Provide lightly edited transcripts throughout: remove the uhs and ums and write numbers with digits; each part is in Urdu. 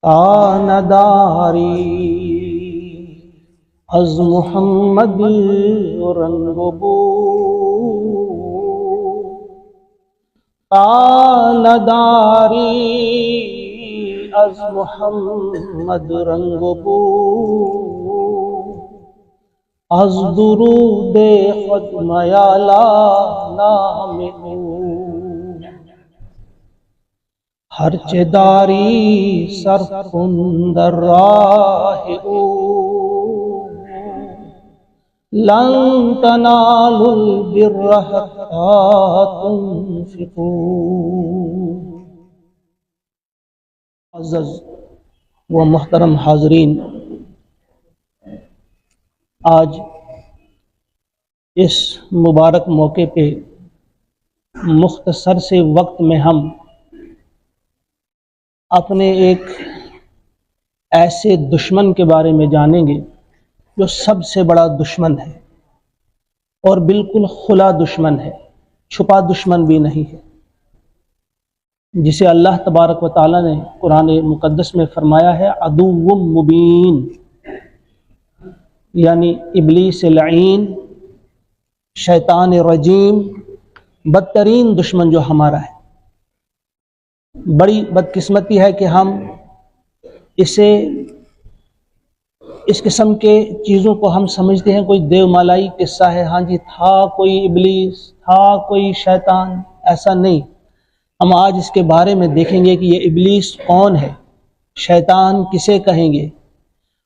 نداری از محمد رنگ بو، نداری از محمد رنگ بو، از درود خود میالا نام او، ہرچه داری صرف کن در راه او، لن تنالوا البر حتى تنفقوا۔ معزز و محترم حاضرین، آج اس مبارک موقع پہ مختصر سے وقت میں ہم اپنے ایک ایسے دشمن کے بارے میں جانیں گے جو سب سے بڑا دشمن ہے اور بالکل کھلا دشمن ہے، چھپا دشمن بھی نہیں ہے، جسے اللہ تبارک و تعالیٰ نے قرآن مقدس میں فرمایا ہے عدو مبین، یعنی ابلیس لعین، شیطان رجیم، بدترین دشمن جو ہمارا ہے۔ بڑی بدقسمتی ہے کہ ہم اس قسم کے چیزوں کو ہم سمجھتے ہیں کوئی دیو مالائی قصہ ہے، ہاں جی تھا کوئی ابلیس، تھا کوئی شیطان، ایسا نہیں۔ ہم آج اس کے بارے میں دیکھیں گے کہ یہ ابلیس کون ہے، شیطان کسے کہیں گے،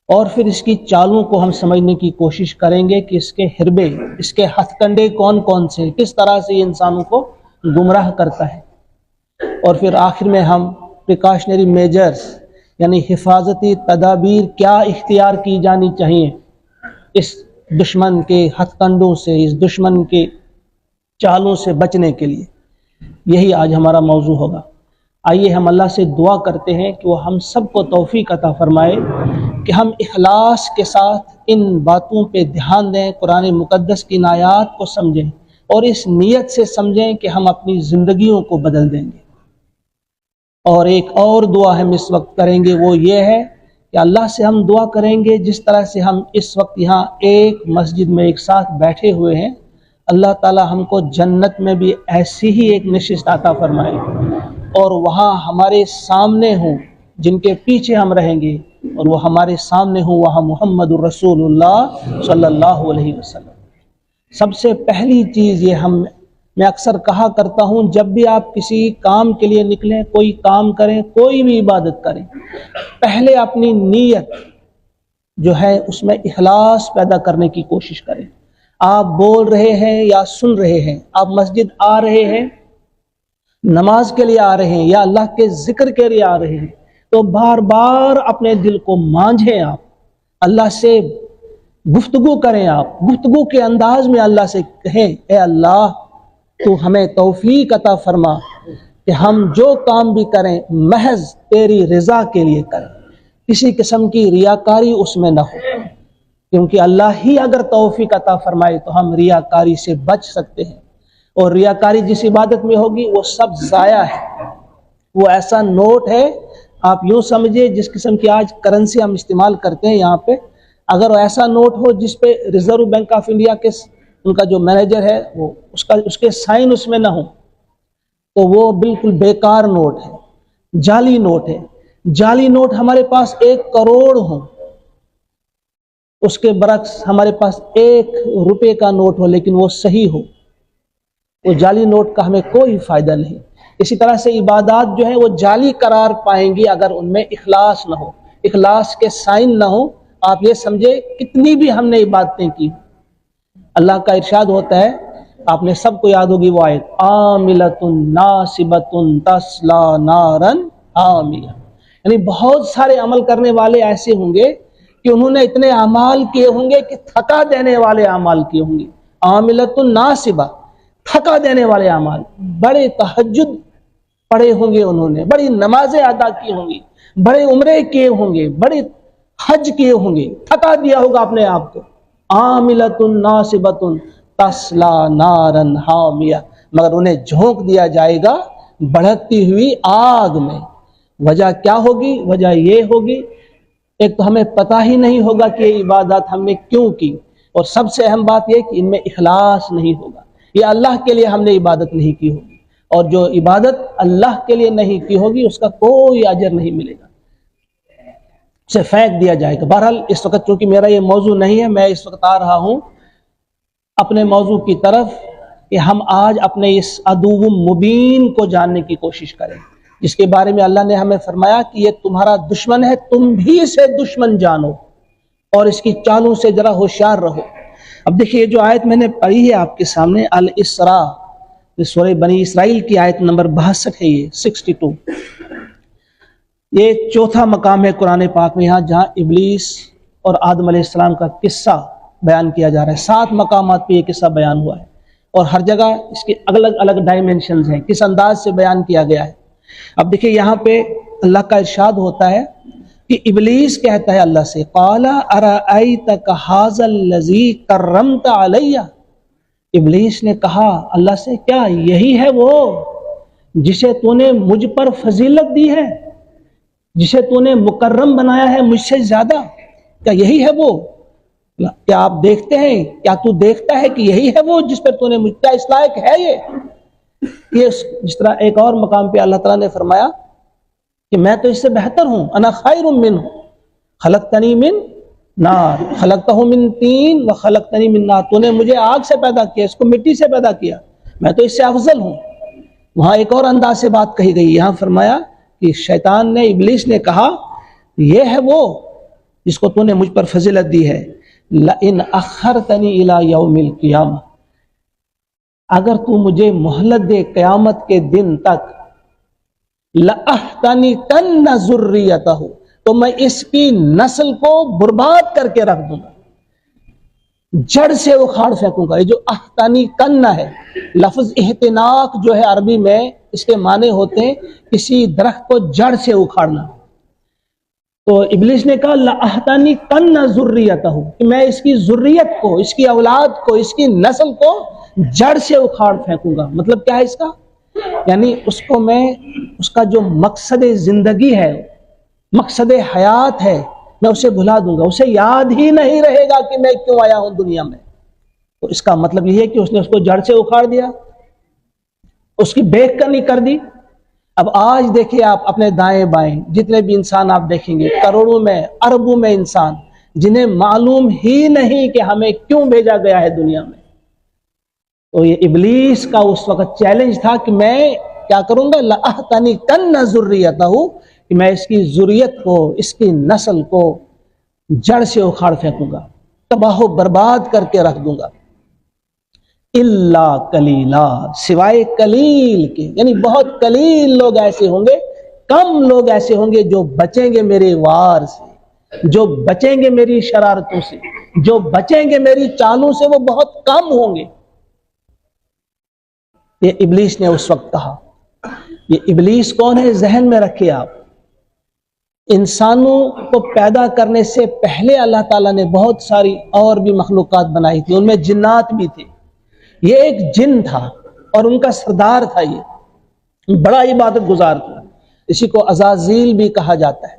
اور پھر اس کی چالوں کو ہم سمجھنے کی کوشش کریں گے کہ اس کے حربے، اس کے ہتھ کنڈے کون کون سے، کس طرح سے یہ انسانوں کو گمراہ کرتا ہے، اور پھر آخر میں ہم پریکاشنری میجرز یعنی حفاظتی تدابیر کیا اختیار کی جانی چاہیے اس دشمن کے ہتھ کنڈوں سے، اس دشمن کے چالوں سے بچنے کے لیے، یہی آج ہمارا موضوع ہوگا۔ آئیے ہم اللہ سے دعا کرتے ہیں کہ وہ ہم سب کو توفیق عطا فرمائے کہ ہم اخلاص کے ساتھ ان باتوں پہ دھیان دیں، قرآن مقدس کی آیات کو سمجھیں اور اس نیت سے سمجھیں کہ ہم اپنی زندگیوں کو بدل دیں گے۔ اور ایک اور دعا ہم اس وقت کریں گے، وہ یہ ہے کہ اللہ سے ہم دعا کریں گے جس طرح سے ہم اس وقت یہاں ایک مسجد میں ایک ساتھ بیٹھے ہوئے ہیں، اللہ تعالی ہم کو جنت میں بھی ایسی ہی ایک نشست عطا فرمائے، اور وہاں ہمارے سامنے ہوں جن کے پیچھے ہم رہیں گے، اور وہ ہمارے سامنے ہوں وہاں محمد الرسول اللہ صلی اللہ علیہ وسلم۔ سب سے پہلی چیز یہ میں اکثر کہا کرتا ہوں، جب بھی آپ کسی کام کے لیے نکلیں، کوئی کام کریں، کوئی بھی عبادت کریں، پہلے اپنی نیت جو ہے اس میں اخلاص پیدا کرنے کی کوشش کریں۔ آپ بول رہے ہیں یا سن رہے ہیں، آپ مسجد آ رہے ہیں، نماز کے لیے آ رہے ہیں یا اللہ کے ذکر کے لیے آ رہے ہیں، تو بار بار اپنے دل کو مانجھیں، آپ اللہ سے گفتگو کریں، آپ گفتگو کے انداز میں اللہ سے کہیں اے اللہ تو ہمیں توفیق عطا فرما کہ ہم جو کام بھی کریں محض تیری رضا کے لیے کریں، کسی قسم کی ریاکاری اس میں نہ ہو، کیونکہ اللہ ہی اگر توفیق عطا فرمائے تو ہم ریاکاری سے بچ سکتے ہیں، اور ریاکاری جس عبادت میں ہوگی وہ سب ضائع ہے۔ وہ ایسا نوٹ ہے، آپ یوں سمجھے جس قسم کی آج کرنسی ہم استعمال کرتے ہیں یہاں پہ، اگر ایسا نوٹ ہو جس پہ ریزرو بینک آف انڈیا کے ان کا جو مینیجر ہے وہ اس کے سائن اس میں نہ ہو تو وہ بالکل بیکار نوٹ ہے، جعلی نوٹ ہے۔ جعلی نوٹ ہمارے پاس 1 کروڑ ہوں، اس کے برعکس ہمارے پاس 1 روپے کا نوٹ ہو لیکن وہ صحیح ہو، وہ جعلی نوٹ کا ہمیں کوئی فائدہ نہیں۔ اسی طرح سے عبادات جو ہیں وہ جعلی قرار پائیں گی اگر ان میں اخلاص نہ ہو، اخلاص کے سائن نہ ہو۔ آپ یہ سمجھے کتنی بھی ہم نے عبادتیں کی، اللہ کا ارشاد ہوتا ہے، آپ نے سب کو یاد ہوگی وہ آیت، عاملۃ ناصبۃ تصلی نارا حامیہ، یعنی بہت سارے عمل کرنے والے ایسے ہوں گے کہ انہوں نے اتنے اعمال کیے ہوں گے کہ تھکا دینے والے اعمال کیے ہوں گے۔ عاملۃ ناصبہ، تھکا دینے والے اعمال، بڑے تہجد پڑھے ہوں گے انہوں نے، بڑی نمازیں ادا کی ہوں گی، بڑے عمرے کیے ہوں گے، بڑے حج کیے ہوں گے، تھکا دیا ہوگا اپنے آپ کو۔ عاملۃ ناصبۃ تصلی نارا حامیہ، مگر انہیں جھونک دیا جائے گا بھڑکتی ہوئی آگ میں، وجہ کیا ہوگی؟ وجہ یہ ہوگی، ایک تو ہمیں پتہ ہی نہیں ہوگا کہ یہ عبادات ہم نے کیوں کی، اور سب سے اہم بات یہ کہ ان میں اخلاص نہیں ہوگا، یہ اللہ کے لیے ہم نے عبادت نہیں کی ہوگی، اور جو عبادت اللہ کے لیے نہیں کی ہوگی اس کا کوئی اجر نہیں ملے گا، اسے پھینک دیا جائے گا۔ بہرحال اس وقت چونکہ میرا یہ موضوع نہیں ہے، میں اس وقت آ رہا ہوں اپنے موضوع کی طرف کہ ہم آج اپنے اس عدو مبین کو جاننے کی کوشش کریں، جس کے بارے میں اللہ نے ہمیں فرمایا کہ یہ تمہارا دشمن ہے، تم بھی اسے دشمن جانو اور اس کی چالوں سے ذرا ہوشیار رہو۔ اب دیکھیے جو آیت میں نے پڑھی ہے آپ کے سامنے، الاسراء، سورہ بنی اسرائیل کی آیت نمبر 62 ہے، یہ 62، یہ چوتھا مقام ہے قرآن پاک میں یہاں جہاں ابلیس اور آدم علیہ السلام کا قصہ بیان کیا جا رہا ہے۔ 7 مقامات پہ یہ قصہ بیان ہوا ہے، اور ہر جگہ اس کے الگ الگ ڈائمنشنز ہیں، کس انداز سے بیان کیا گیا ہے۔ اب دیکھیں یہاں پہ اللہ کا ارشاد ہوتا ہے کہ ابلیس کہتا ہے اللہ سے، قال ارأیتک ھذا الذی کرمت علی، ابلیس نے کہا اللہ سے کیا یہی ہے وہ جسے تو نے مجھ پر فضیلت دی ہے، جسے تو نے مکرم بنایا ہے مجھ سے زیادہ، کیا یہی ہے وہ؟ کیا آپ دیکھتے ہیں، کیا تو دیکھتا ہے کہ یہی ہے وہ جس پر تو نے مجھ، کیا اس لائق ہے یہ جس طرح ایک اور مقام پہ اللہ تعالیٰ نے فرمایا کہ میں تو اس سے بہتر ہوں، انا خیر منہ خلقتنی من نار خلقتہ من طین وخلقتنی من نار، تو نے مجھے آگ سے پیدا کیا، اس کو مٹی سے پیدا کیا، میں تو اس سے افضل ہوں۔ وہاں ایک اور انداز سے بات کہی گئی، یہاں فرمایا کہ شیطان نے، ابلیس نے کہا یہ ہے وہ جس کو تو نے مجھ پر فضیلت دی ہے، لئن اخرتنی الی یوم القیامہ، اگر تو مجھے مہلت دے قیامت کے دن تک، لأحتنکن ذریتہ، تو میں اس کی نسل کو برباد کر کے رکھ دوں گا، جڑ سے اکھاڑ پھینکوں گا۔ یہ جو احتنکن ہے، لفظ احتناق جو ہے عربی میں اس کے معنی ہوتے ہیں کسی درخت کو جڑ سے اکھاڑنا۔ تو ابلیس نے کہا لأحتنکن ذریتہ، کہ میں اس کی ذریت کو، اس کی اولاد کو، اس کی نسل کو جڑ سے اکھاڑ پھینکوں گا۔ مطلب کیا ہے اس کا؟ یعنی اس کو میں، اس کا جو مقصد زندگی ہے، مقصد حیات ہے، میں اسے بھلا دوں گا، اسے یاد ہی نہیں رہے گا کہ میں کیوں آیا ہوں دنیا میں۔ تو اس کا مطلب یہ ہے کہ اس نے اس کو جڑ سے اکھاڑ دیا، اس کی بیک کنی کر دی۔ اب آج دیکھیں آپ اپنے دائیں بائیں جتنے بھی انسان آپ دیکھیں گے، کروڑوں میں اربوں میں انسان جنہیں معلوم ہی نہیں کہ ہمیں کیوں بھیجا گیا ہے دنیا میں۔ تو یہ ابلیس کا اس وقت چیلنج تھا کہ میں کیا کروں گا، لأحتنکن ذریتہ، کہ میں اس کی ذریت کو، اس کی نسل کو جڑ سے اکھاڑ پھینکوں گا، تباہ و برباد کر کے رکھ دوں گا۔ الا قلیلا، سوائے قلیل کے، یعنی بہت قلیل لوگ ایسے ہوں گے، کم لوگ ایسے ہوں گے جو بچیں گے میرے وار سے، جو بچیں گے میری شرارتوں سے، جو بچیں گے میری چالوں سے، وہ بہت کم ہوں گے۔ یہ ابلیس نے اس وقت کہا۔ یہ ابلیس کون ہے ذہن میں رکھیے آپ، انسانوں کو پیدا کرنے سے پہلے اللہ تعالیٰ نے بہت ساری اور بھی مخلوقات بنائی تھی، ان میں جنات بھی تھے۔ یہ ایک جن تھا اور ان کا سردار تھا، یہ بڑا عبادت گزار تھا، اسی کو عزازیل بھی کہا جاتا ہے۔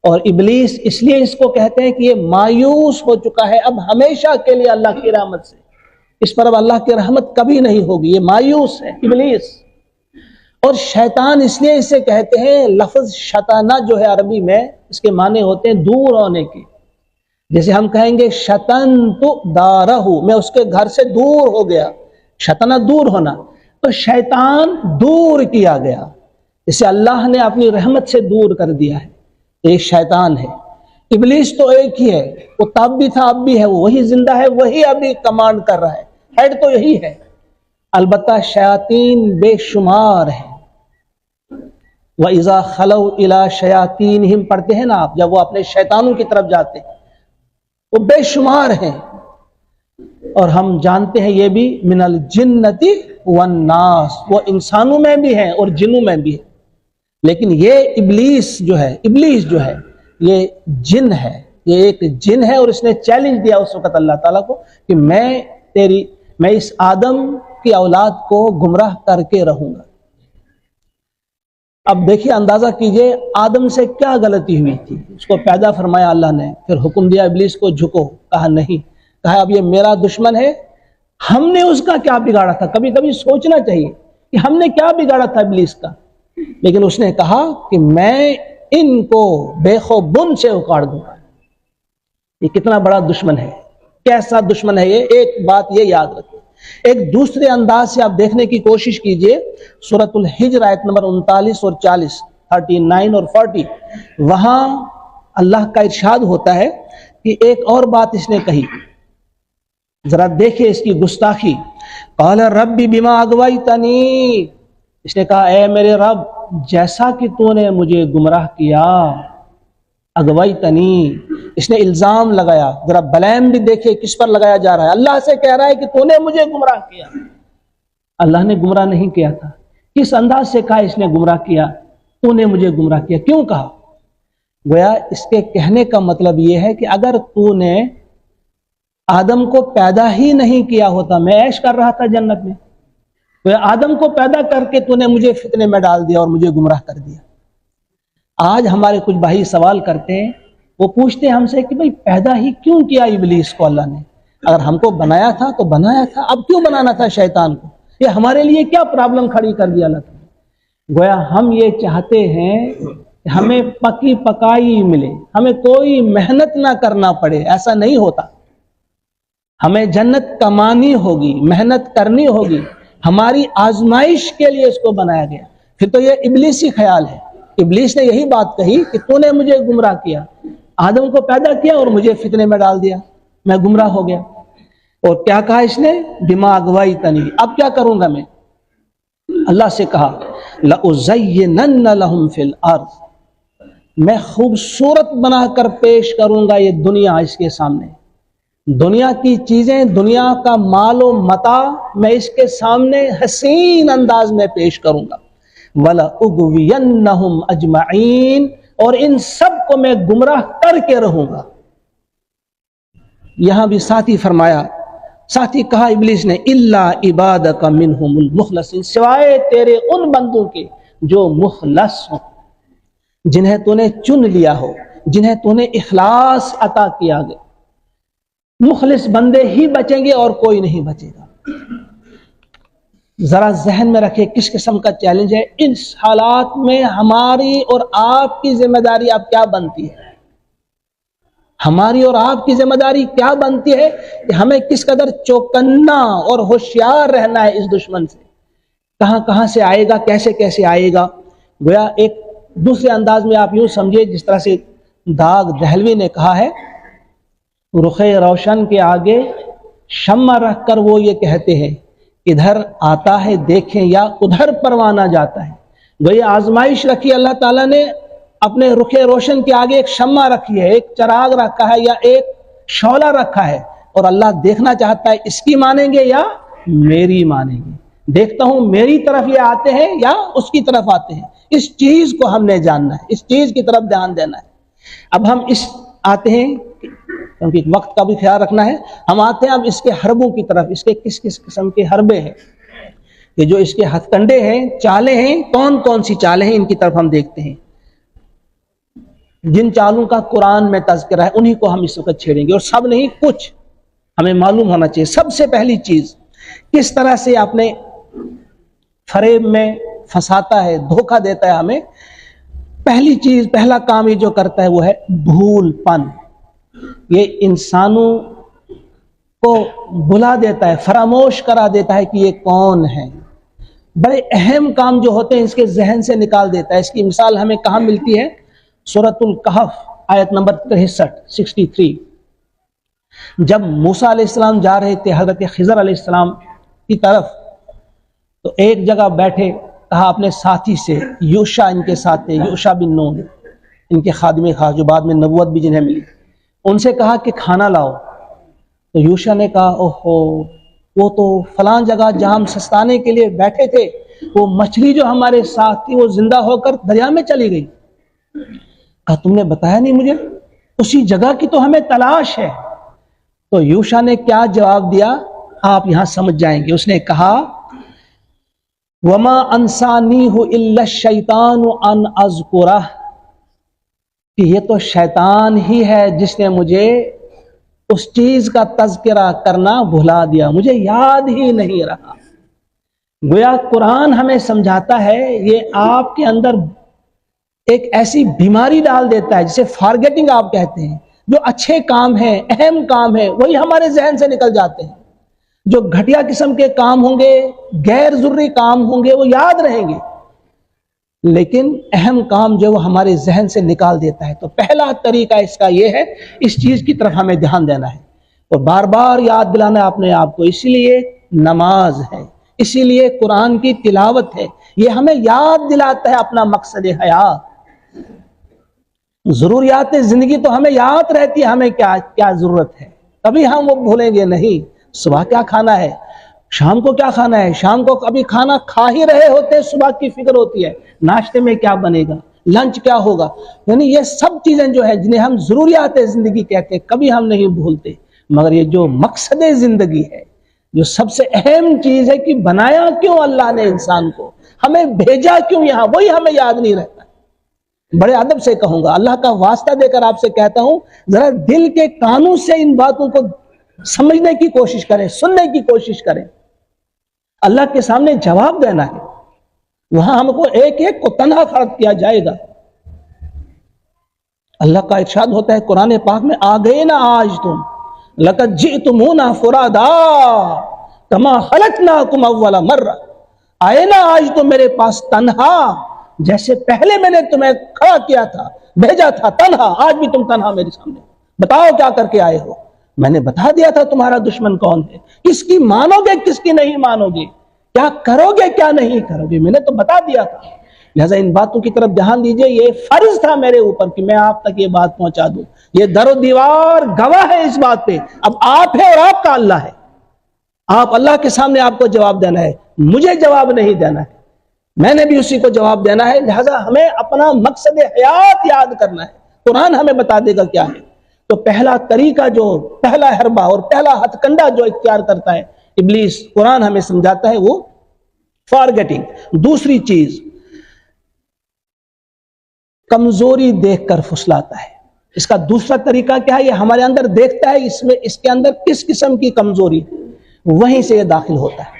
اور ابلیس اس لیے اس کو کہتے ہیں کہ یہ مایوس ہو چکا ہے اب ہمیشہ کے لیے اللہ کی رحمت سے، اس پر اب اللہ کی رحمت کبھی نہیں ہوگی، یہ مایوس ہے ابلیس۔ اور شیطان اس لیے اسے کہتے ہیں، لفظ شطانہ جو ہے عربی میں اس کے معنی ہوتے ہیں دور ہونے کے، جیسے ہم کہیں گے شطنت دارہ، میں اس کے گھر سے دور ہو گیا، شطنہ دور ہونا، تو شیطان دور کیا گیا، اسے اللہ نے اپنی رحمت سے دور کر دیا ہے، ایک شیطان ہے۔ ابلیس تو ایک ہی ہے، وہ تب بھی تھا اب بھی ہے، وہی زندہ ہے، وہی ابھی کمانڈ کر رہا ہے، ہیڈ تو یہی ہے۔ البتہ شیاطین بے شمار ہیں، وَإِذَا خَلَوْا إِلَىٰ شَيَاطِينِهِمْ پڑھتے ہیں نا آپ، جب وہ اپنے شیطانوں کی طرف جاتے ہیں وہ بے شمار ہیں۔ اور ہم جانتے ہیں یہ بھی من الجنۃ والناس، وہ انسانوں میں بھی ہیں اور جنوں میں بھی ہیں، لیکن یہ ابلیس جو ہے یہ جن ہے، یہ ایک جن ہے، اور اس نے چیلنج دیا اس وقت اللہ تعالیٰ کو کہ میں اس آدم کی اولاد کو گمراہ کر کے رہوں گا۔ اب دیکھیے اندازہ کیجئے آدم سے کیا غلطی ہوئی تھی. اس کو پیدا فرمایا اللہ نے, پھر حکم دیا ابلیس کو جھکو, کہا نہیں, کہا اب یہ میرا دشمن ہے. ہم نے اس کا کیا بگاڑا تھا؟ کبھی کبھی سوچنا چاہیے کہ ہم نے کیا بگاڑا تھا ابلیس کا. لیکن اس نے کہا کہ میں ان کو بیخ و بن سے اکاڑ دوں گا. یہ کتنا بڑا دشمن ہے, کیسا دشمن ہے یہ, ایک بات یہ یاد رکھیں. ایک دوسرے انداز سے آپ دیکھنے کی کوشش کیجئے, سورۃ الحجر آیت نمبر 39 اور 40, 39 اور 40, وہاں اللہ کا ارشاد ہوتا ہے کہ ایک اور بات اس نے کہی, ذرا دیکھیں اس کی گستاخی. قال ربی بما اغویتنی, اس نے کہا اے میرے رب جیسا کہ تو نے مجھے گمراہ کیا. اغویتنی, اس نے الزام لگایا. ذرا بلیم بھی دیکھے کس پر لگایا جا رہا ہے. اللہ سے کہہ رہا ہے کہ تو نے مجھے گمراہ کیا. اللہ نے گمراہ نہیں کیا تھا. کس انداز سے کہا اس نے گمراہ کیا, تو نے مجھے گمراہ کیا. کیوں کہا؟ گویا اس کے کہنے کا مطلب یہ ہے کہ اگر تو نے آدم کو پیدا ہی نہیں کیا ہوتا, میں عیش کر رہا تھا جنت میں, گویا آدم کو پیدا کر کے تو نے مجھے فتنے میں ڈال دیا اور مجھے گمراہ کر دیا. آج ہمارے کچھ بھائی سوال کرتے ہیں, وہ پوچھتے ہیں ہم سے کہ بھئی پیدا ہی کیوں کیا ابلیس کو اللہ نے؟ اگر ہم کو بنایا تھا تو بنایا تھا, اب کیوں بنانا تھا شیطان کو؟ یہ ہمارے لیے کیا پرابلم کھڑی کر دیا اللہ تعالیٰ؟ گویا ہم یہ چاہتے ہیں کہ ہمیں پکی پکائی ملے, ہمیں کوئی محنت نہ کرنا پڑے. ایسا نہیں ہوتا. ہمیں جنت کمانی ہوگی, محنت کرنی ہوگی. ہماری آزمائش کے لیے اس کو بنایا گیا. پھر تو یہ ابلیسی خیال ہے. ابلیس نے یہی بات کہی کہ تو نے مجھے گمراہ کیا, آدم کو پیدا کیا اور مجھے فتنے میں ڈال دیا, میں گمراہ ہو گیا. اور کیا کہا اس نے؟ بما اغویتنی. اب کیا کروں گا میں؟ اللہ سے کہا لأزینن لہم فی الارض, میں خوبصورت بنا کر پیش کروں گا یہ دنیا اس کے سامنے. دنیا کی چیزیں, دنیا کا مال و متاع میں اس کے سامنے حسین انداز میں پیش کروں گا. وَلَأُغْوِيَنَّهُمْ أَجْمَعِينَ, اور ان سب کو میں گمراہ کر کے رہوں گا. یہاں بھی ساتھ ہی فرمایا, ساتھ ہی کہا ابلیس نے اِلَّا عِبَادَكَ مِنْهُمُ الْمُخْلَصِينَ, سوائے تیرے ان بندوں کے جو مخلص ہوں, جنہیں تو نے چن لیا ہو, جنہیں تو نے اخلاص عطا کیا گیا. مخلص بندے ہی بچیں گے اور کوئی نہیں بچے گا. ذرا ذہن میں رکھے کس قسم کا چیلنج ہے. اس حالات میں ہماری اور آپ کی ذمہ داری اب کیا بنتی ہے؟ ہماری اور آپ کی ذمہ داری کیا بنتی ہے کہ ہمیں کس قدر چوکنا اور ہوشیار رہنا ہے اس دشمن سے. کہاں کہاں سے آئے گا, کیسے کیسے آئے گا. گویا ایک دوسرے انداز میں آپ یوں سمجھے جس طرح سے داغ دہلوی نے کہا ہے, رخ روشن کے آگے شمع رکھ کر وہ یہ کہتے ہیں ادھر آتا ہے دیکھیں یا ادھر پروانہ جاتا ہے. وہی آزمائش رکھی اللہ تعالیٰ نے اپنے رخ روشن کے آگے, ایک شمع رکھی ہے, ایک چراغ رکھا ہے یا ایک شعلہ رکھا ہے, اور اللہ دیکھنا چاہتا ہے اس کی مانیں گے یا میری مانیں گے. دیکھتا ہوں میری طرف یہ آتے ہیں یا اس کی طرف آتے ہیں. اس چیز کو ہم نے جاننا ہے, اس چیز کی طرف دھیان دینا ہے. اب ہم اس آتے ہیں, کیونکہ وقت کا بھی خیال رکھنا ہے, ہم آتے ہیں اب اس کے حربوں کی طرف. اس کے کس کس قسم کے حربے ہیں, کہ جو اس کے ہتھ کنڈے ہیں, چالیں ہیں, کون کون سی چالیں ہیں, ان کی طرف ہم دیکھتے ہیں. جن چالوں کا قرآن میں تذکرہ ہے انہی کو ہم اس وقت چھیڑیں گے, اور سب نہیں, کچھ ہمیں معلوم ہونا چاہیے. سب سے پہلی چیز, کس طرح سے اپنے فریب میں پھنساتا ہے, دھوکہ دیتا ہے ہمیں. پہلی چیز, پہلا کام یہ جو کرتا ہے وہ ہے بھول پن. یہ انسانوں کو بلا دیتا ہے, فراموش کرا دیتا ہے کہ یہ کون ہے. بڑے اہم کام جو ہوتے ہیں اس کے ذہن سے نکال دیتا ہے. اس کی مثال ہمیں کہاں ملتی ہے؟ سورۃ الکہف آیت نمبر 63. جب موسیٰ علیہ السلام جا رہے تھے حضرت خضر علیہ السلام کی طرف, تو ایک جگہ بیٹھے, کہا اپنے ساتھی سے, یوشع ان کے ساتھ تھے, یوشع بن نون, ان کے خادم خاص جو بعد میں نبوت بھی جنہیں ملی, ان سے کہا کہ کھانا لاؤ. تو یوشع نے کہا اوہو, وہ تو فلاں جگہ جہاں ہم سستانے کے لیے بیٹھے تھے, وہ مچھلی جو ہمارے ساتھ تھی وہ زندہ ہو کر دریا میں چلی گئی. کہا تم نے بتایا نہیں مجھے, اسی جگہ کی تو ہمیں تلاش ہے. تو یوشع نے کیا جواب دیا آپ یہاں سمجھ جائیں گے. اس نے کہا وما انسانیہ الا الشیطان ان اذکرہ، کہ یہ تو شیطان ہی ہے جس نے مجھے اس چیز کا تذکرہ کرنا بھلا دیا، مجھے یاد ہی نہیں رہا۔ گویا قرآن ہمیں سمجھاتا ہے یہ آپ کے اندر ایک ایسی بیماری ڈال دیتا ہے جسے فارگیٹنگ آپ کہتے ہیں۔ جو اچھے کام ہیں، اہم کام ہیں، وہی ہمارے ذہن سے نکل جاتے ہیں۔ جو گھٹیا قسم کے کام ہوں گے، غیر ضروری کام ہوں گے، وہ یاد رہیں گے، لیکن اہم کام جو وہ ہمارے ذہن سے نکال دیتا ہے۔ تو پہلا طریقہ اس کا یہ ہے، اس چیز کی طرف ہمیں دھیان دینا ہے اور بار بار یاد دلانا اپنے آپ کو۔ اسی لیے نماز ہے، اسی لیے قرآن کی تلاوت ہے، یہ ہمیں یاد دلاتا ہے اپنا مقصد حیات۔ ضروریات زندگی تو ہمیں یاد رہتی ہے ہمیں کیا ضرورت ہے، کبھی ہم وہ بھولیں گے نہیں۔ صبح کیا کھانا ہے، شام کو کیا کھانا ہے، شام کو کبھی کھانا کھا ہی رہے ہوتے، صبح کی فکر ہوتی ہے ناشتے میں کیا بنے گا، لنچ کیا ہوگا۔ یعنی یہ سب چیزیں جو ہے جنہیں ہم ضروریات زندگی کہتے ہیں، کبھی ہم نہیں بھولتے۔ مگر یہ جو مقصد زندگی ہے، جو سب سے اہم چیز ہے کہ بنایا کیوں اللہ نے انسان کو، ہمیں بھیجا کیوں یہاں، وہی ہمیں یاد نہیں رہتا۔ بڑے ادب سے کہوں گا، اللہ کا واسطہ دے کر آپ سے کہتا ہوں، ذرا دل کے کانوں سے ان باتوں کو سمجھنے کی کوشش کریں، سننے کی کوشش کریں۔ اللہ کے سامنے جواب دینا ہے، وہاں ہم کو ایک ایک کو تنہا کھڑا کیا جائے گا۔ اللہ کا ارشاد ہوتا ہے قرآن پاک میں، آ گئے نا آج تم، لقد جئتمونا فرادا کما خلقناکم اول مرہ، آئے نا آج تم میرے پاس تنہا، جیسے پہلے میں نے تمہیں کھڑا کیا تھا، بھیجا تھا تنہا، آج بھی تم تنہا میرے سامنے۔ بتاؤ کیا کر کے آئے ہو، میں نے بتا دیا تھا تمہارا دشمن کون ہے، کس کی مانو گے کس کی نہیں مانو گے، کیا کرو گے کیا نہیں کرو گے، میں نے تو بتا دیا تھا۔ لہذا ان باتوں کی طرف دھیان دیجئے، یہ فرض تھا میرے اوپر کہ میں آپ تک یہ بات پہنچا دوں۔ یہ در و دیوار گواہ ہے اس بات پہ، اب آپ ہے اور آپ کا اللہ ہے۔ آپ اللہ کے سامنے آپ کو جواب دینا ہے، مجھے جواب نہیں دینا ہے، میں نے بھی اسی کو جواب دینا ہے۔ لہذا ہمیں اپنا مقصد حیات یاد کرنا ہے، قرآن ہمیں بتا دے گا کیا ہے۔ تو پہلا طریقہ، جو پہلا حربہ اور پہلا ہتھ کنڈا جو اختیار کرتا ہے ابلیس، قرآن ہمیں سمجھاتا ہے، وہ فارگیٹنگ۔ دوسری چیز، کمزوری دیکھ کر پھسلاتا ہے۔ اس کا دوسرا طریقہ کیا ہے، یہ ہمارے اندر دیکھتا ہے اس کے اندر کس قسم کی کمزوری، وہیں سے یہ داخل ہوتا ہے۔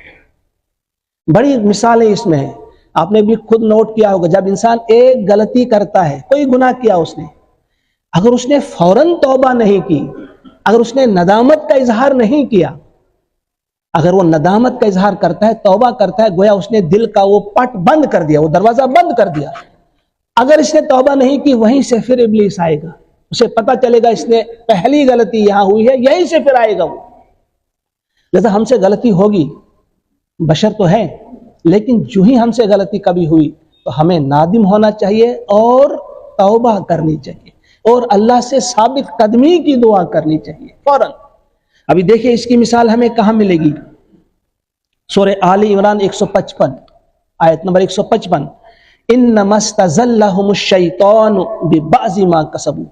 بڑی مثالیں اس میں ہیں، آپ نے بھی خود نوٹ کیا ہوگا، جب انسان ایک غلطی کرتا ہے، کوئی گناہ کیا اس نے، اگر اس نے فوراً توبہ نہیں کی، اگر اس نے ندامت کا اظہار نہیں کیا، اگر وہ ندامت کا اظہار کرتا ہے، توبہ کرتا ہے، گویا اس نے دل کا وہ پٹ بند کر دیا، وہ دروازہ بند کر دیا۔ اگر اس نے توبہ نہیں کی، وہیں سے پھر ابلیس آئے گا، اسے پتہ چلے گا اس نے پہلی غلطی یہاں ہوئی ہے، یہیں سے پھر آئے گا وہ۔ لہذا ہم سے غلطی ہوگی، بشر تو ہے، لیکن جو ہی ہم سے غلطی کبھی ہوئی تو ہمیں نادم ہونا چاہیے اور توبہ کرنی چاہیے اور اللہ سے ثابت قدمی کی دعا کرنی چاہیے فوراً۔ ابھی دیکھیں اس کی مثال ہمیں کہاں ملے گی، سورہ آل عمران 155 آیت نمبر 155، انما استزلهم الشیطان ببعض ما کسبوا۔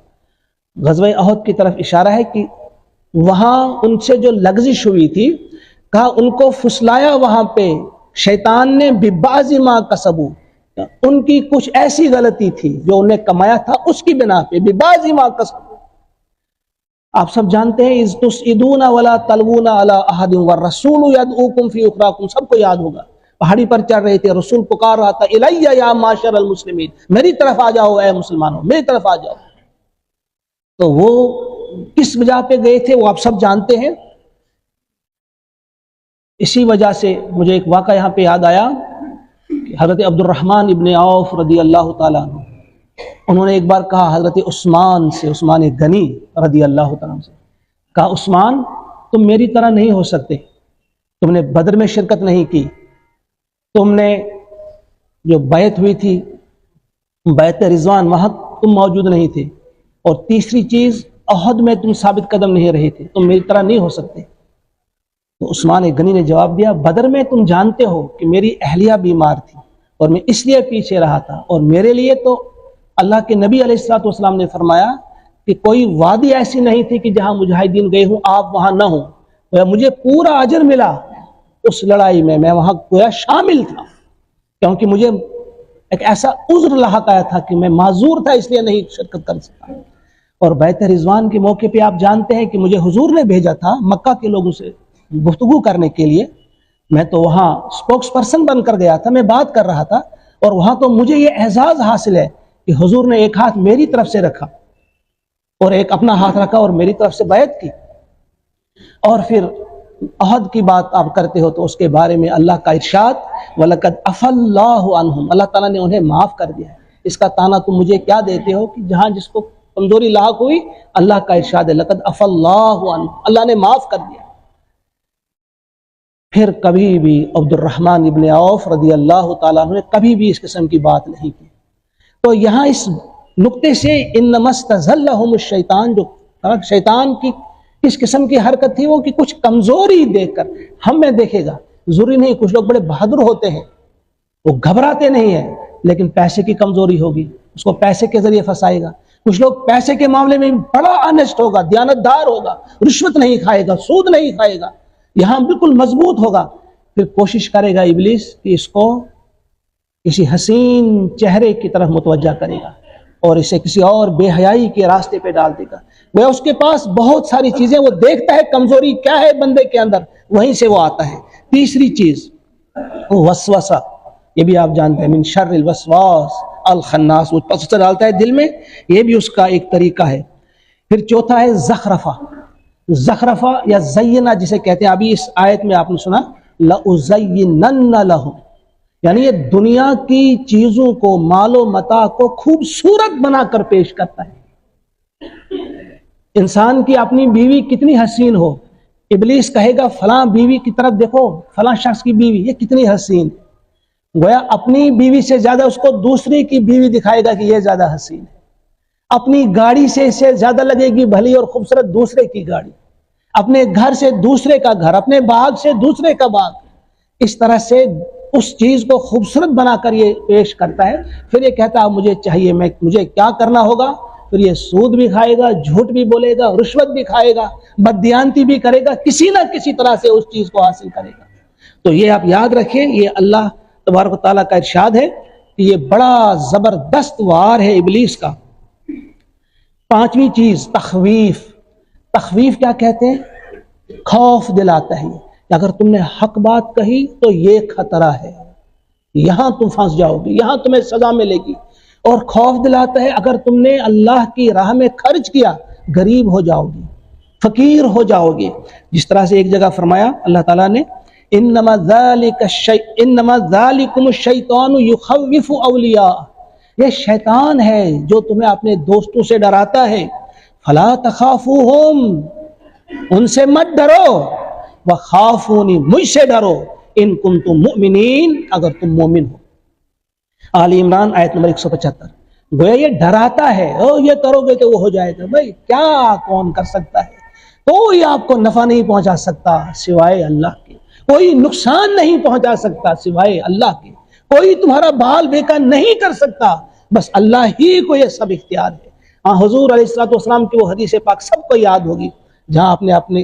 غزوہ احد کی طرف اشارہ ہے کہ وہاں ان سے جو لغزش ہوئی تھی، کہا ان کو پھسلایا وہاں پہ شیطان نے، ببعض ما کسبوا، ان کی کچھ ایسی غلطی تھی جو انہیں کمایا تھا، اس کی بنا پہ ببعض ما کسبوا۔ آپ سب جانتے ہیں، اذ تسعدون ولا تلوون علی احد والرسول یدعوکم فی اخراکم، سب کو یاد ہوگا، پہاڑی پر چڑھ رہے تھے، رسول پکار رہا تھا، الیہ یا معاشر المسلمین، میری طرف آ جاؤ اے مسلمانوں، میری طرف آ جاؤ۔ تو وہ کس وجہ پہ گئے تھے وہ آپ سب جانتے ہیں۔ اسی وجہ سے مجھے ایک واقعہ یہاں پہ یاد آیا کہ حضرت عبد الرحمن ابن عوف رضی اللہ تعالیٰ عنہ، انہوں نے ایک بار کہا حضرت عثمان سے، عثمان غنی رضی اللہ تعالیٰ عنہ سے، کہا عثمان تم میری طرح نہیں ہو سکتے، تم نے بدر میں شرکت نہیں کی، تم نے جو بیعت ہوئی تھی بیعت رضوان، وہاں تم موجود نہیں تھے، اور تیسری چیز احد میں تم ثابت قدم نہیں رہے تھے، تم میری طرح نہیں ہو سکتے۔ تو عثمان غنی نے جواب دیا، بدر میں تم جانتے ہو کہ میری اہلیہ بیمار تھی اور میں اس لیے پیچھے رہا تھا، اور میرے لیے تو اللہ کے نبی علیہ الصلوۃ والسلام نے فرمایا کہ کوئی وادی ایسی نہیں تھی کہ جہاں مجاہدین گئے ہوں آپ وہاں نہ ہوں، مجھے پورا اجر ملا اس لڑائی میں وہاں گویا شامل تھا۔ کیونکہ مجھے ایک ایسا عذر لاحق آیا تھا کہ میں معذور تھا، اس لیے نہیں شرکت کر سکا۔ اور بیعت رضوان کے موقع پہ آپ جانتے ہیں کہ مجھے حضور نے بھیجا تھا مکہ کے لوگوں سے گفتگو کرنے کے لیے، میں تو وہاں اسپوکس پرسن بن کر گیا تھا، میں بات کر رہا تھا، اور وہاں تو مجھے یہ اعزاز حاصل ہے کہ حضور نے ایک ہاتھ میری طرف سے رکھا اور ایک اپنا ہاتھ رکھا اور میری طرف سے بیعت کی۔ اور پھر عہد کی بات آپ کرتے ہو تو اس کے بارے میں اللہ کا ارشاد وَلَقَدْ عَفَا اللَّهُ عَنْهُمْ، اللہ تعالیٰ نے انہیں معاف کر دیا ہے۔ اس کا تانا تم مجھے کیا دیتے ہو کہ جہاں جس کو کمزوری لاحق ہوئی، اللہ کا ارشاد ہے لَقَدْ عَفَا اللَّهُ عَنْهُمْ، اللہ نے معاف کر دیا۔ پھر کبھی بھی عبد الرحمن ابن عوف رضی اللہ تعالیٰ عنہ نے کبھی بھی اس قسم کی بات نہیں کی۔ تو یہاں اس نقطے سے انما استزلهم الشیطان، جو شیطان کی کس قسم کی حرکت تھی وہ کہ کچھ کمزوری دیکھ کر ہم میں دیکھے گا، ضروری نہیں کچھ لوگ بڑے بہادر ہوتے ہیں وہ گھبراتے نہیں ہیں، لیکن پیسے کی کمزوری ہوگی اس کو پیسے کے ذریعے پھنسائے گا۔ کچھ لوگ پیسے کے معاملے میں بڑا آنیسٹ ہوگا، دیانتدار ہوگا، رشوت نہیں کھائے گا، سود نہیں کھائے گا، یہاں بالکل مضبوط ہوگا، پھر کوشش کرے گا ابلیس کہ اس کو کسی حسین چہرے کی طرف متوجہ کرے گا اور اسے کسی اور بے حیائی کے راستے پہ ڈال دے گا۔ وہ اس کے پاس بہت ساری چیزیں، وہ دیکھتا ہے کمزوری کیا ہے بندے کے اندر، وہیں سے وہ آتا ہے۔ تیسری چیز وسوسہ، یہ بھی آپ جانتے ہیں من شر الوسواس الخناس، وہ وسوسہ ڈالتا ہے دل میں، یہ بھی اس کا ایک طریقہ ہے۔ پھر چوتھا ہے زخرفہ، زخرفہ یا زینہ جسے کہتے ہیں، ابھی اس آیت میں آپ نے سنا لَأُزَيِّنَنَّ لَهُمْ، یعنی یہ دنیا کی چیزوں کو، مال و متاع کو خوبصورت بنا کر پیش کرتا ہے۔ انسان کی اپنی بیوی کتنی حسین ہو، ابلیس کہے گا فلاں بیوی کی طرف دیکھو، فلاں شخص کی بیوی یہ کتنی حسین، گویا اپنی بیوی سے زیادہ اس کو دوسری کی بیوی دکھائے گا کہ یہ زیادہ حسین ہے۔ اپنی گاڑی سے اسے زیادہ لگے گی بھلی اور خوبصورت دوسرے کی گاڑی، اپنے گھر سے دوسرے کا گھر، اپنے باغ سے دوسرے کا باغ، اس طرح سے اس چیز کو خوبصورت بنا کر یہ پیش کرتا ہے۔ پھر یہ کہتا ہے مجھے چاہیے، مجھے کیا کرنا ہوگا، پھر یہ سود بھی کھائے گا، جھوٹ بھی بولے گا، رشوت بھی کھائے گا، بددیانتی بھی کرے گا، کسی نہ کسی طرح سے اس چیز کو حاصل کرے گا۔ تو یہ آپ یاد رکھیں، یہ اللہ تبارک و تعالیٰ کا ارشاد ہے کہ یہ بڑا زبردست وار ہے ابلیس کا۔ پانچویں چیز تخویف، تخویف کیا کہتے ہیں، خوف دلاتا ہے کہ اگر تم نے حق بات کہی تو یہ خطرہ ہے، یہاں تم پھنس جاؤ گے، یہاں تمہیں سزا ملے گی۔ اور خوف دلاتا ہے اگر تم نے اللہ کی راہ میں خرچ کیا غریب ہو جاؤ گے، فقیر ہو جاؤ گے۔ جس طرح سے ایک جگہ فرمایا اللہ تعالیٰ نے انما ذالکم الشیطان یخوف اولیاء، یہ شیطان ہے جو تمہیں اپنے دوستوں سے ڈراتا ہے، فلا تخافوہم، ان سے مت ڈرو، وخافونی، مجھ سے ڈرو، ان کنتم مؤمنین، اگر تم مومن ہو۔ آل عمران آیت نمبر 175۔ گویا یہ ڈراتا ہے، یہ کرو گے تو وہ ہو جائے گا۔ بھائی کیا کون کر سکتا ہے، کوئی آپ کو نفع نہیں پہنچا سکتا سوائے اللہ کے، کوئی نقصان نہیں پہنچا سکتا سوائے اللہ کے، کوئی تمہارا بال بیکار نہیں کر سکتا، بس اللہ ہی کو یہ سب اختیار ہے۔ ہاں، حضور علیہ الصلوۃ والسلام کی وہ حدیث پاک سب کو یاد ہوگی جہاں آپ نے اپنے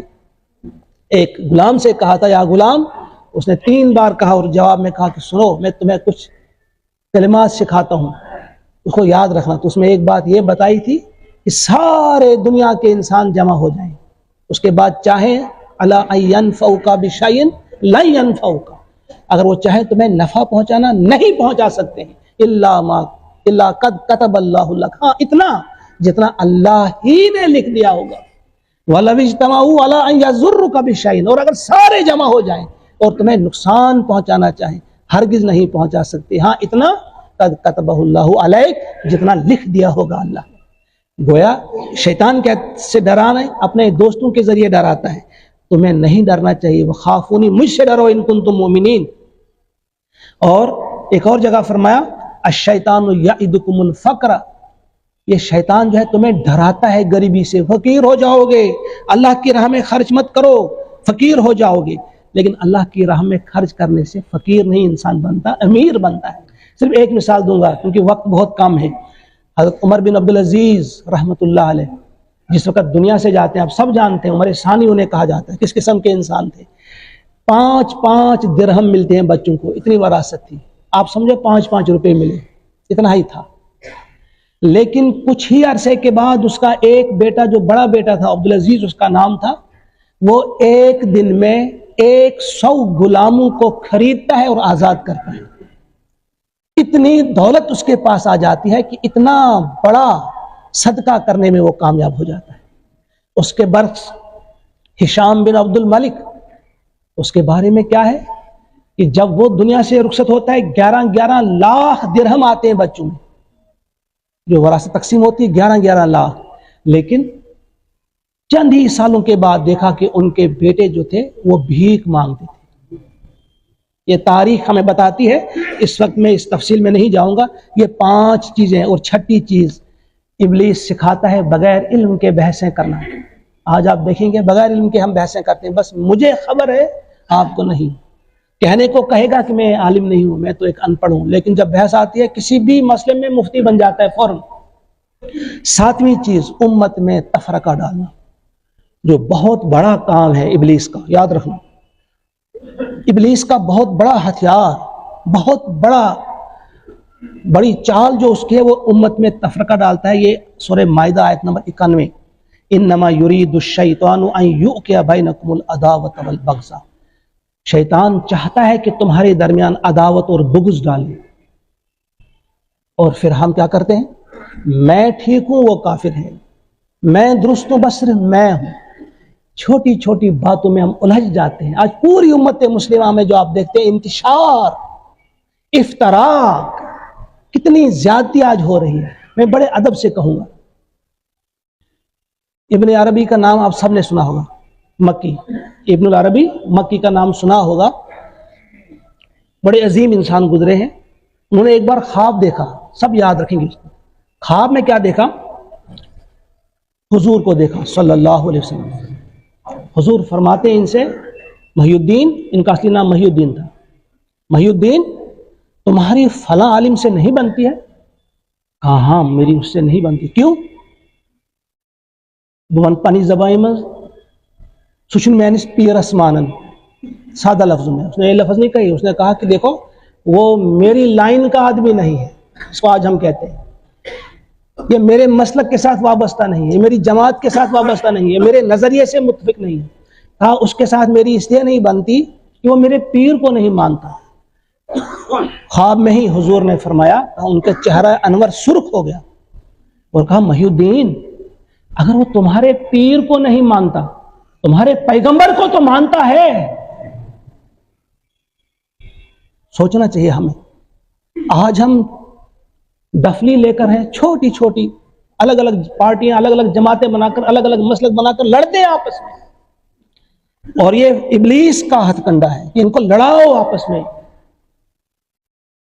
ایک غلام سے کہا تھا یا غلام، اس نے 3 بار کہا اور جواب میں کہا کہ سنو میں تمہیں کچھ کلمات سکھاتا ہوں، اس کو یاد رکھنا۔ تو اس میں ایک بات یہ بتائی تھی کہ سارے دنیا کے انسان جمع ہو جائیں، اس کے بعد چاہیں الا ان ينفعوک بشیء لن ينفعوک، اگر وہ چاہیں تمہیں نفع پہنچانا نہیں پہنچا سکتے ہیں، الا قد كتب اللہ لک، ہاں اتنا جتنا اللہ ہی نے لکھ دیا ہوگا۔ وَلَوِ اجْتَمَعُوا عَلَىٰ أَن يَضُرُّوكَ بِشَيْءٍ، اور اگر سارے جمع ہو جائیں اور تمہیں نقصان پہنچانا چاہیں ہرگز نہیں پہنچا سکتے، ہاں اتنا قد كتبہ اللہ علیک، جتنا لکھ دیا ہوگا اللہ نے۔ گویا شیطان سے ڈرانا ہے، اپنے دوستوں کے ذریعے ڈراتا ہے، تمہیں نہیں ڈرنا چاہیے، وخافونی، مجھ سے ڈرو، ان کنتم مؤمنین۔ اور ایک اور جگہ فرمایا الشیطان یعدکم الفقر، یہ شیطان جو ہے تمہیں ڈراتا ہے غریبی سے، فقیر ہو جاؤ گے، اللہ کی راہ میں خرچ مت کرو، فقیر ہو جاؤ گے۔ لیکن اللہ کی راہ میں خرچ کرنے سے فقیر نہیں انسان بنتا، امیر بنتا ہے۔ صرف ایک مثال دوں گا کیونکہ وقت بہت کم ہے۔ حضرت عمر بن عبدالعزیز رحمۃ اللہ علیہ جس وقت دنیا سے جاتے ہیں، آپ سب جانتے ہیں عمر ثانی انہیں کہا جاتا ہے، کس قسم کے انسان تھے۔ 5 درہم ملتے ہیں بچوں کو، اتنی وراثت تھی۔ آپ سمجھے 5 روپے ملے، اتنا ہی تھا. لیکن کچھ ہی عرصے کے بعد اس کا ایک بیٹا، جو بڑا بیٹا تھا، عبدالعزیز اس کا نام تھا، وہ ایک دن میں 100 غلاموں کو خریدتا ہے اور آزاد کرتا ہے. اتنی دولت اس کے پاس آ جاتی ہے کہ اتنا بڑا صدقہ کرنے میں وہ کامیاب ہو جاتا ہے. اس کے برعکس ہشام بن عبد الملک، اس کے بارے میں کیا ہے کہ جب وہ دنیا سے رخصت ہوتا ہے 11 لاکھ درہم آتے ہیں بچوں میں، جو وراثت تقسیم ہوتی ہے 11 لاکھ. لیکن چند ہی سالوں کے بعد دیکھا کہ ان کے بیٹے جو تھے وہ بھیک مانگتے تھے. یہ تاریخ ہمیں بتاتی ہے، اس وقت میں اس تفصیل میں نہیں جاؤں گا. یہ 5 چیزیں، اور چھٹی چیز ابلیس سکھاتا ہے بغیر علم کے بحثیں کرنا. آج آپ دیکھیں گے بغیر علم کے ہم بحثیں کرتے ہیں، بس مجھے خبر ہے آپ کو نہیں. کہنے کو کہے گا کہ میں عالم نہیں ہوں، میں تو ایک ان پڑھ ہوں، لیکن جب بحث آتی ہے کسی بھی مسئلے میں مفتی بن جاتا ہے فوراً. 7ویں چیز امت میں تفرقہ ڈالنا، جو بہت بڑا کام ہے ابلیس کا. یاد رکھنا، ابلیس کا بہت بڑا ہتھیار، بہت بڑی چال جو اس کی ہے، وہ امت میں تفرقہ ڈالتا ہے. یہ سورہ مائدہ آیت نمبر 91، انما یرید الشیطان ان یوقع بینکم العداوۃ والبغض. شیطان چاہتا ہے کہ تمہارے درمیان عداوت اور بغض ڈالے. اور پھر ہم کیا کرتے ہیں؟ میں ٹھیک ہوں وہ کافر ہے، میں درست ہوں بس صرف میں ہوں. چھوٹی چھوٹی باتوں میں ہم الجھ جاتے ہیں. آج پوری امت مسلمہ میں جو آپ دیکھتے ہیں انتشار، افتراق، کتنی زیادتی آج ہو رہی ہے. میں بڑے ادب سے کہوں گا، ابن عربی کا نام آپ سب نے سنا ہوگا، مکی. ابن العربی مکی کا نام سنا ہوگا. بڑے عظیم انسان گزرے ہیں. انہوں نے ایک بار خواب دیکھا، سب یاد رکھیں گے. خواب میں کیا دیکھا؟ حضور کو دیکھا صلی اللہ علیہ وسلم. حضور فرماتے ہیں ان سے، محی الدین، ان کا اصلی نام محی الدین تھا، محی الدین تمہاری فلاں عالم سے نہیں بنتی ہے؟ کہا ہاں میری اس سے نہیں بنتی. کیوں؟ بون پانی زبائی میں سشن مینس پیر اسمانن، سادہ لفظ میں اس نے یہ لفظ نہیں کہی. اس نے کہا کہ دیکھو وہ میری لائن کا آدمی نہیں ہے، اس کو آج ہم کہتے ہیں. یہ میرے مسلک کے ساتھ وابستہ نہیں ہے، یہ میری جماعت کے ساتھ وابستہ نہیں ہے، میرے نظریے سے متفق نہیں ہے. کہا اس کے ساتھ میری اس لیے نہیں بنتی کہ وہ میرے پیر کو نہیں مانتا. خواب میں ہی حضور نے فرمایا، ان کے چہرہ انور سرخ ہو گیا اور کہا محی الدین اگر وہ تمہارے پیر کو نہیں مانتا، تمہارے پیغمبر کو تو مانتا ہے. سوچنا چاہیے ہمیں. آج ہم ڈفلی لے کر ہیں، چھوٹی چھوٹی الگ الگ پارٹیاں، الگ الگ جماعتیں بنا کر، الگ الگ مسلک بنا کر لڑتے ہیں آپس میں. اور یہ ابلیس کا ہتھ کنڈا ہے کہ ان کو لڑاؤ آپس میں.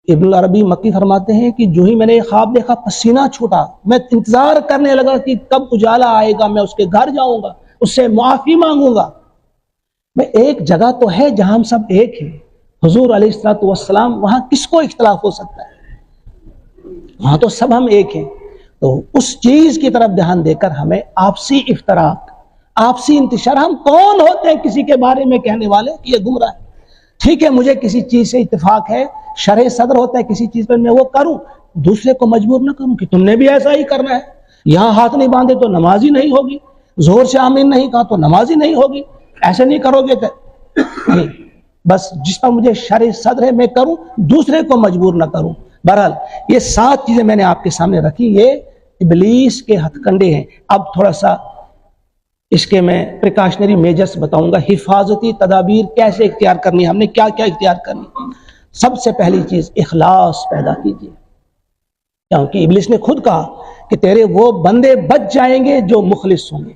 ابن العربی مکی فرماتے ہیں کہ جو ہی میں نے یہ خواب دیکھا پسینہ چھوٹا. میں انتظار کرنے لگا کہ کب اجالا آئے گا، میں اس کے گھر جاؤں گا، اس سے معافی مانگوں گا. میں ایک جگہ تو ہے جہاں ہم سب ایک ہیں، حضور علیہ الصلوۃ والسلام، وہاں کس کو اختلاف ہو سکتا ہے؟ وہاں تو سب ہم ایک ہیں. تو اس چیز کی طرف دھیان دے کر ہمیں آپسی افتراق، آپسی انتشار. ہم کون ہوتے ہیں کسی کے بارے میں کہنے والے کہ یہ گمراہ ہے؟ ٹھیک ہے مجھے کسی چیز سے اتفاق ہے، شرح صدر ہوتا ہے کسی چیز پر میں وہ کروں، دوسرے کو مجبور نہ کروں کہ تم نے بھی ایسا ہی کرنا ہے. یہاں ہاتھ نہیں باندھے تو نماز ہی نہیں ہوگی، زور سے آمین نہیں کہا تو نماز ہی نہیں ہوگی، ایسے نہیں کرو گے نہیں. بس جس پر مجھے شرح صدر ہے میں کروں، دوسرے کو مجبور نہ کروں. بہرحال یہ 7 چیزیں میں نے آپ کے سامنے رکھی، یہ ابلیس کے ہتھ کنڈے ہیں. اب تھوڑا سا اس کے میں پریکاشنری میجرز بتاؤں گا، حفاظتی تدابیر کیسے اختیار کرنی، ہم نے کیا کیا اختیار کرنی. سب سے پہلی چیز اخلاص پیدا کیجیے، کیونکہ ابلیس نے خود کہا کہ تیرے وہ بندے بچ جائیں گے جو مخلص ہوں گے.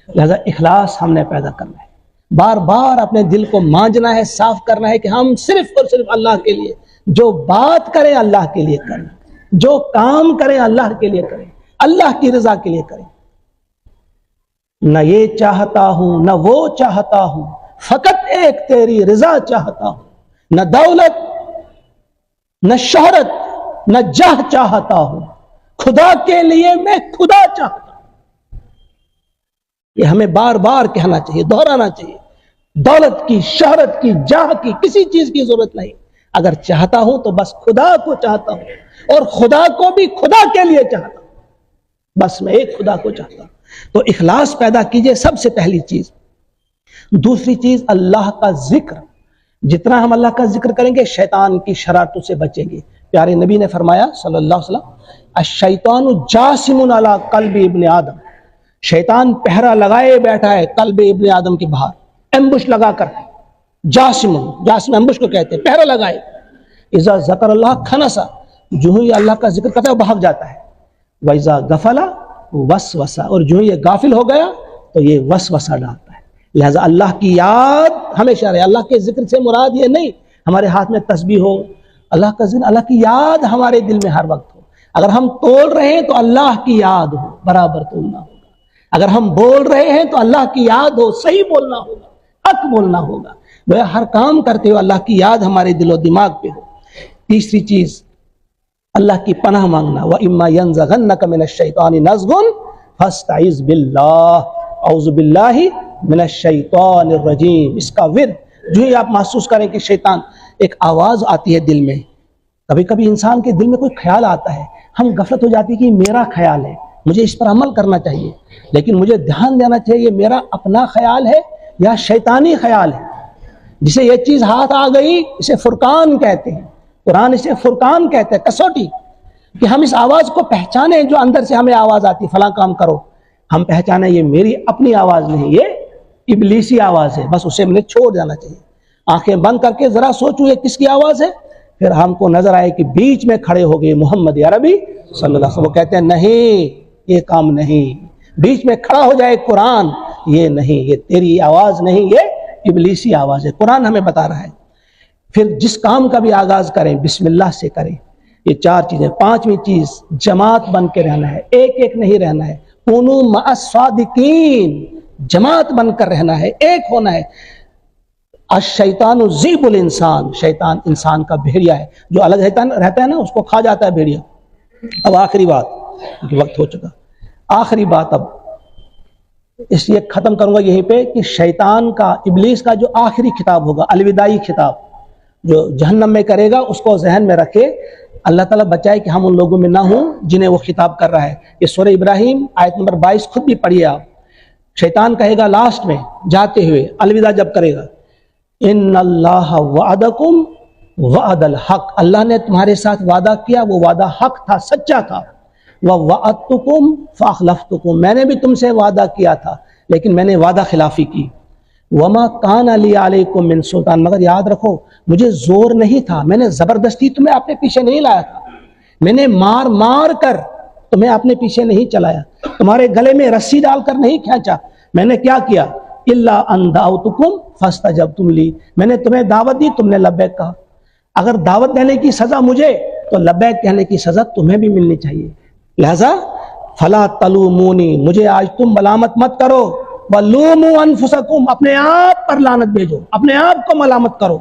لہذا اخلاص ہم نے پیدا کرنا ہے، بار بار اپنے دل کو مانجنا ہے، صاف کرنا ہے کہ ہم صرف اور صرف اللہ کے لیے، جو بات کریں اللہ کے لیے کریں، جو کام کریں اللہ کے لیے کریں، اللہ کی رضا کے لیے کریں. نہ یہ چاہتا ہوں نہ وہ چاہتا ہوں، فقط ایک تیری رضا چاہتا ہوں. نہ دولت، نہ شہرت، نہ جاہ چاہتا ہوں، خدا کے لیے میں خدا چاہتا ہوں. یہ ہمیں بار بار کہنا چاہیے، دہرانا چاہیے. دولت کی، شہرت کی، جاہ کی، کسی چیز کی ضرورت نہیں. اگر چاہتا ہوں تو بس خدا کو چاہتا ہوں، اور خدا کو بھی خدا کے لیے چاہتا ہوں، بس میں ایک خدا کو چاہتا ہوں۔ تو اخلاص پیدا کیجئے، سب سے پہلی چیز۔ دوسری چیز اللہ کا ذکر، جتنا ہم اللہ کا ذکر کریں گے شیطان کی شرارتوں سے بچیں گے۔ پیارے نبی نے فرمایا صلی اللہ علیہ وسلم، الشیطان جاسم علی قلب ابن آدم، شیطان پہرا لگائے بیٹھا ہے قلب ابن آدم کے باہر، ایمبوش لگا کر، جاسم ایمبوش کو کہتے ہیں، پہرا لگائے۔ اذا ذکر اللہ کھنسا، جو ہی اللہ کا ذکر کرتا ہے وہ بھاگ جاتا ہے۔ وَإِذَا غَفَلَ وَسْوَسَ، اور جو ہی یہ غافل ہو گیا تو یہ وسوسہ ڈالتا ہے۔ لہذا اللہ کی یاد ہمیشہ رہے۔ اللہ کے ذکر سے مراد یہ نہیں ہمارے ہاتھ میں تسبیح ہو، اللہ کا ذکر، اللہ کی یاد ہمارے دل میں ہر وقت ہو۔ اگر ہم تول رہے ہیں تو اللہ کی یاد ہو، برابر تولنا ہوگا۔ اگر ہم بول رہے ہیں تو اللہ کی یاد ہو، صحیح بولنا ہوگا، حق بولنا ہوگا۔ وہ ہر کام کرتے ہوئے اللہ کی یاد ہمارے دل و دماغ پہ ہو۔ تیسری چیز اللہ کی پناہ مانگنا، وَإِمَّا يَنزَغَنَّكَ مِنَ الشَّيْطَانِ نَزْغٌ فَاسْتَعِذْ بِاللَّهِ، اعوذ باللہ من الشیطان الرجیم۔ اس کا ورد جو ہی آپ محسوس کریں کہ شیطان، ایک آواز آتی ہے دل میں، کبھی کبھی انسان کے دل میں کوئی خیال آتا ہے، ہم غفلت ہو جاتی ہے کہ میرا خیال ہے، مجھے اس پر عمل کرنا چاہیے، لیکن مجھے دھیان دینا چاہیے میرا اپنا خیال ہے یا شیطانی خیال ہے۔ جسے یہ چیز ہاتھ آ گئی اسے فرقان کہتے ہیں، قرآن اسے فرقان کہتے ہیں، کسوٹی، کہ ہم اس آواز کو پہچانیں جو اندر سے ہمیں آواز آتی ہے فلاں کام کرو، ہم پہچانیں یہ میری اپنی آواز نہیں، یہ ابلیسی آواز ہے، بس اسے مجھے چھوڑ جانا چاہیے۔ آنکھیں بند کر کے ذرا سوچوں یہ کس کی آواز ہے، پھر ہم کو نظر آئے کہ بیچ میں کھڑے ہو گئے محمد عربی صلی اللہ علیہ وسلم، وہ کہتے ہیں نہیں یہ کام نہیں، بیچ میں کھڑا ہو جائے قرآن، یہ نہیں، یہ تیری آواز نہیں، یہ ابلیسی آواز ہے۔ قرآن ہمیں بتا رہا ہے۔ پھر جس کام کا بھی آغاز کریں بسم اللہ سے کریں۔ یہ چار چیزیں۔ پانچویں چیز جماعت بن کے رہنا ہے، ایک ایک نہیں رہنا ہے۔ کونوا مع الصادقین، جماعت بن کر رہنا ہے، ایک ہونا ہے۔ الشیطان ذیب الانسان، شیطان انسان کا بھیڑیا ہے، جو الگ رہتا ہے نا اس کو کھا جاتا ہے بھیڑیا۔ اب آخری بات، وقت ہو چکا، آخری بات اب اس لیے ختم کروں گا یہیں پہ کہ شیطان کا، ابلیس کا جو آخری خطاب ہوگا، الوداعی خطاب جو جہنم میں کرے گا، اس کو ذہن میں رکھے۔ اللہ تعالیٰ بچائے کہ ہم ان لوگوں میں نہ ہوں جنہیں وہ خطاب کر رہا ہے۔ یہ سورہ ابراہیم آیت نمبر 22 خود بھی پڑھیے آپ۔ شیطان کہے گا لاسٹ میں جاتے ہوئے، الوداع جب کرے گا، ان اللہ وعدکم وعد الحق، اللہ نے تمہارے ساتھ وعدہ کیا، وہ وعدہ حق تھا، سچا تھا۔ وَوَعَدْتُكُمْ فَأَخْلَفْتُكُمْ، میں نے بھی تم سے وعدہ کیا تھا لیکن میں نے وعدہ خلافی کی۔ وَمَا كَانَ لِي عَلَيْكُمْ مِنْ سُلْطَانٍ، مگر یاد رکھو مجھے زور نہیں تھا، میں نے زبردستی تمہیں اپنے پیچھے نہیں لایا تھا، میں نے مار مار کر تمہیں اپنے پیچھے نہیں چلایا، تمہارے گلے میں رسی ڈال کر نہیں کھینچا۔ میں نے کیا کیا؟ إِلَّا أَن دَعَوْتُكُمْ فَاسْتَجَبْتُمْ لِي، میں نے تمہیں دعوت دی، تم نے لبیک کہا۔ اگر دعوت دینے کی سزا مجھے تو لبیک کہنے کی سزا تمہیں بھی ملنی چاہیے۔ لہذا فلا تلومونی، مجھے آج تم ملامت مت کرو، ولوموا انفسکم، اپنے آپ پر لعنت بھیجو، اپنے آپ کو ملامت کرو۔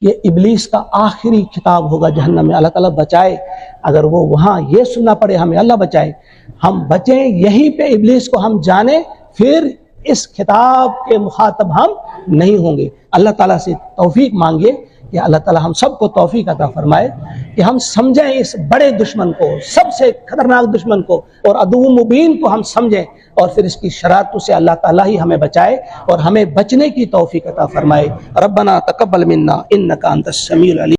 یہ ابلیس کا آخری خطاب ہوگا جہنم میں، اللہ تعالیٰ بچائے۔ اگر وہ وہاں یہ سننا پڑے ہمیں، اللہ بچائے، ہم بچیں یہیں پہ ابلیس کو ہم جانیں، پھر اس خطاب کے مخاطب ہم نہیں ہوں گے۔ اللہ تعالیٰ سے توفیق مانگیے کہ اللہ تعالیٰ ہم سب کو توفیق عطا فرمائے کہ ہم سمجھیں اس بڑے دشمن کو، سب سے خطرناک دشمن کو، اور عدو مبین کو ہم سمجھیں، اور پھر اس کی شرارتوں سے اللہ تعالیٰ ہی ہمیں بچائے اور ہمیں بچنے کی توفیق عطا فرمائے۔ ربنا تقبل منا انک انت السمیع العلیم۔